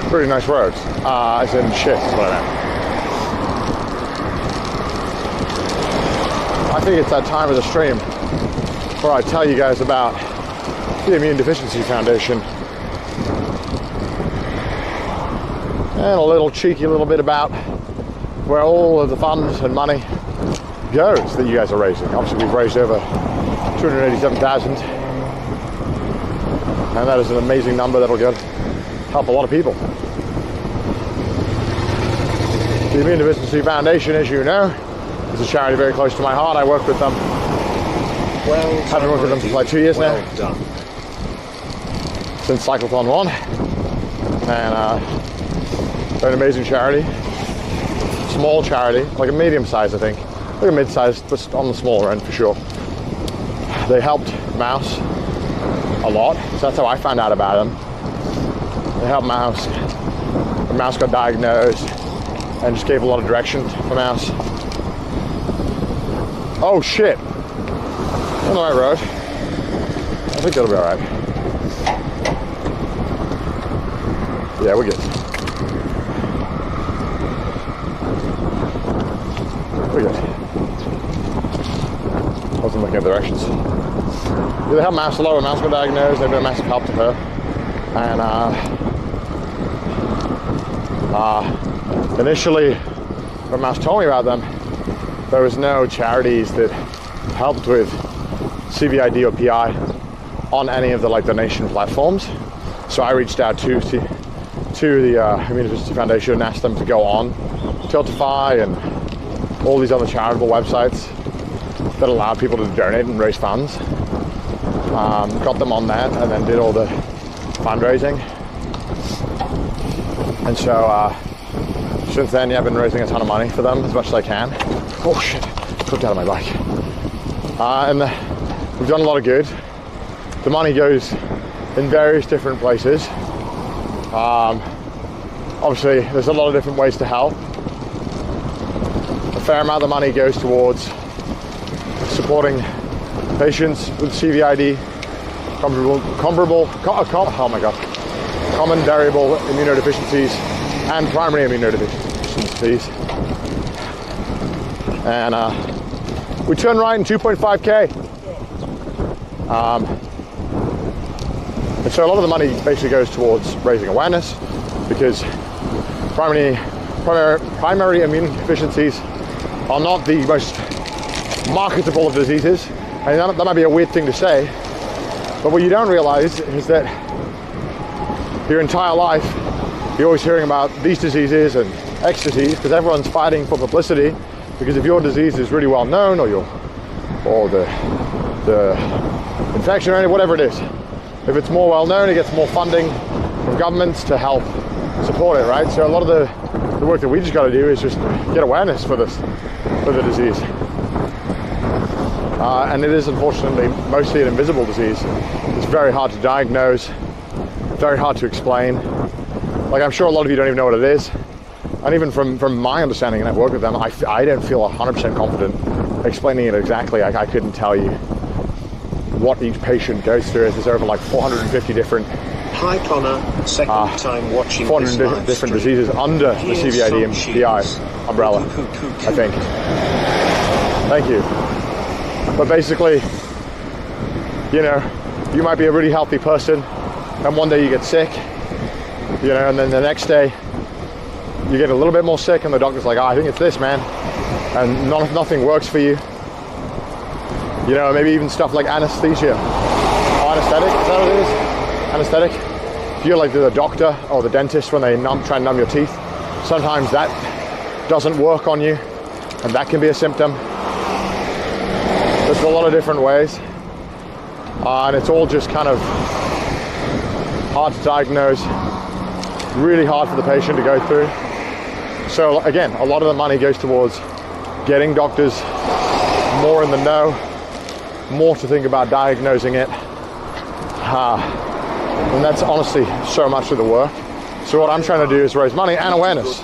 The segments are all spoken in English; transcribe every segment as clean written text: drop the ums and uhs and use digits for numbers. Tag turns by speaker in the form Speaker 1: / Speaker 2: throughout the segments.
Speaker 1: Pretty nice roads. As in shit, is what I meant. I think it's that time of the stream where I tell you guys about the Immune Deficiency Foundation and a little cheeky little bit about where all of the funds and money goes that you guys are raising. Obviously, we've raised over 287,000, and that is an amazing number that'll help a lot of people. The Immune Deficiency Foundation, as you know, is a charity very close to my heart. I work with them. I've been working with them for like 2 years now. Since Cyclothon 1. And they're an amazing charity. Small charity, like a medium size, I think. Like a mid-size, just on the smaller end for sure. They helped Mouse a lot, so that's how I found out about them. They helped Mouse. The Mouse got diagnosed and just gave a lot of direction for Mouse. Oh shit! On the right road. I think that'll be alright. Yeah, we're good. We're good. I wasn't looking at directions. Yeah, they helped Mouse a lot when Mouse got diagnosed. They've been a massive help to her. And initially, when Mouse told me about them, there was no charities that helped with CVID or PI on any of the donation platforms. So I reached out to the Immune Deficiency Foundation and asked them to go on Tiltify and all these other charitable websites that allow people to donate and raise funds. Got them on that and then did all the fundraising. And so since then, I've been raising a ton of money for them as much as I can. Oh shit, flipped out of my bike. And we've done a lot of good. The money goes in various different places. Obviously, there's a lot of different ways to help. A fair amount of the money goes towards supporting patients with CVID, common variable immunodeficiencies and primary immunodeficiencies. And we turn right in 2.5K. And so a lot of the money basically goes towards raising awareness, because primary immunodeficiencies are not the most marketable of diseases. And that might be a weird thing to say, but what you don't realize is that your entire life you're always hearing about these diseases and X disease because everyone's fighting for publicity, because if your disease is really well known, or the infection or whatever it is, if it's more well known, it gets more funding from governments to help support it, right? So a lot of the work that we just got to do is just get awareness for the disease. And it is unfortunately mostly an invisible disease. It's very hard to diagnose, very hard to explain. Like, I'm sure a lot of you don't even know what it is. And even from my understanding, and I've worked with them, I don't feel 100% confident explaining it exactly. I couldn't tell you what each patient goes through. There's over like 450 different
Speaker 2: Hi Connor, second time watching
Speaker 1: 400 different diseases under the CVID and PI umbrella, I think. Thank you. But basically, you know, you might be a really healthy person, and one day you get sick, you know, and then the next day you get a little bit more sick, and the doctor's like, I think it's this, man, and nothing works for you. You know, maybe even stuff like anesthesia, or anesthetic, is that what it is? Anesthetic. If you're like the doctor or the dentist when they try and numb your teeth, sometimes that doesn't work on you, and that can be a symptom. There's a lot of different ways, and it's all just kind of hard to diagnose, really hard for the patient to go through. So again, a lot of the money goes towards getting doctors more in the know, more to think about diagnosing it. And that's honestly so much of the work. So what I'm trying to do is raise money and awareness.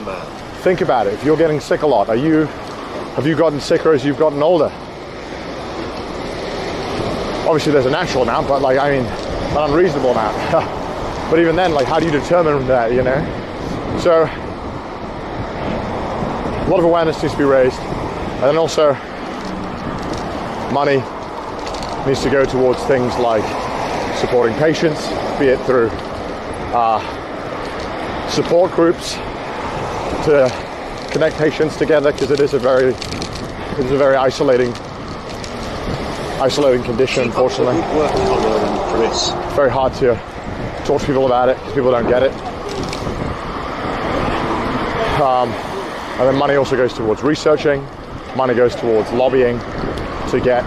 Speaker 1: Think about it. If you're getting sick a lot, have you gotten sicker as you've gotten older? Obviously there's a natural amount, but like, I mean, an unreasonable amount. But even then, like, how do you determine that, you know? So, a lot of awareness needs to be raised. And then also, money needs to go towards things like supporting patients, be it through support groups to connect patients together, because it is a very isolating condition, unfortunately.
Speaker 2: Work, Connor and Chris.
Speaker 1: It's very hard to talk to people about it because people don't get it. And then money also goes towards researching. Money goes towards lobbying to get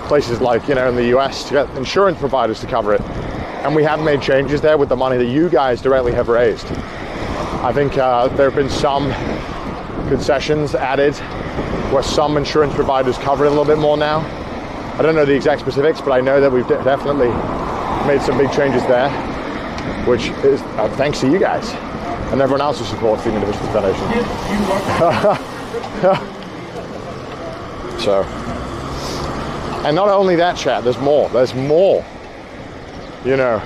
Speaker 1: places like, you know, in the US, to get insurance providers to cover it. And we have made changes there with the money that you guys directly have raised. I think there have been some concessions added where some insurance providers cover it a little bit more now. I don't know the exact specifics, but I know that we've definitely made some big changes there, which is thanks to you guys and everyone else who supports the Immune Deficiency Foundation. So, and not only that, chat, there's more. You know,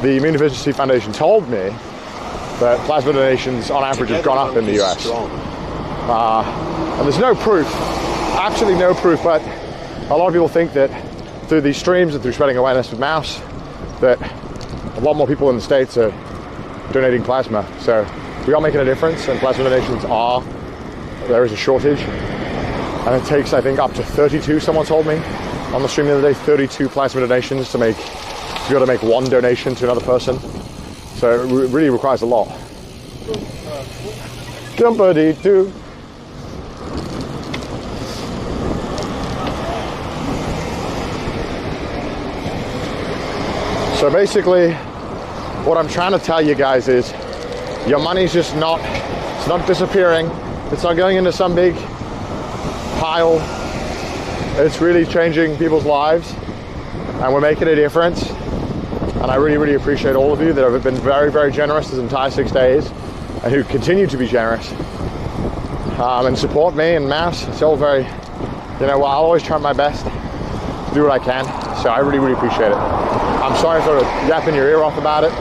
Speaker 1: the Immune Deficiency Foundation told me that plasma donations on average have gone up in the US. And there's no proof, absolutely no proof, but a lot of people think that through these streams and through spreading awareness with mouse, that a lot more people in the States are donating plasma. So we are making a difference, and plasma donations there is a shortage. And it takes, I think, up to 32, someone told me on the stream the other day, 32 plasma donations to be able to make one donation to another person. So it really requires a lot. Company too. So basically, what I'm trying to tell you guys is, your money's just it's not disappearing. It's not going into some big pile. It's really changing people's lives, and we're making a difference. And I really, really appreciate all of you that have been very, very generous this entire 6 days, and who continue to be generous and support me and Mouse. It's all very, you know, well, I'll always try my best to do what I can. So I really, really appreciate it. I'm sorry for yapping your ear off about it,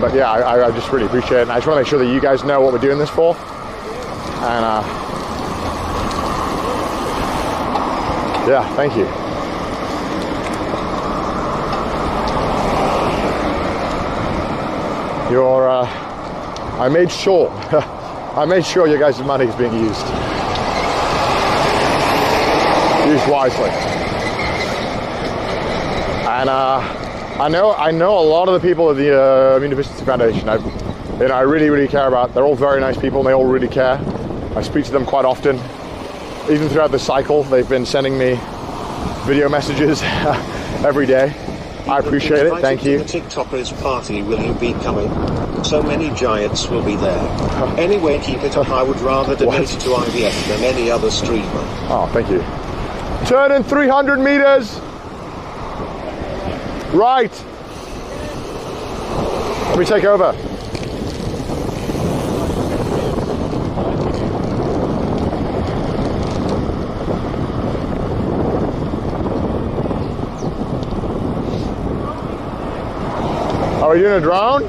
Speaker 1: but yeah, I just really appreciate it. And I just want to make sure that you guys know what we're doing this for. And yeah, thank you. I made sure your guys' money is being used wisely. And I know a lot of the people of the Immune Deficiency Foundation. I really, really care about. They're all very nice people, and they all really care. I speak to them quite often. Even throughout the cycle, they've been sending me video messages every day. I appreciate it. Thank you.
Speaker 2: The TikTokers party, will you be coming? So many giants will be there. Anyway, keep it up. I would rather donate to IVF than any other streamer.
Speaker 1: Oh, thank you. Turn in 300 meters. Right. Let me take over. Are we doing a drone?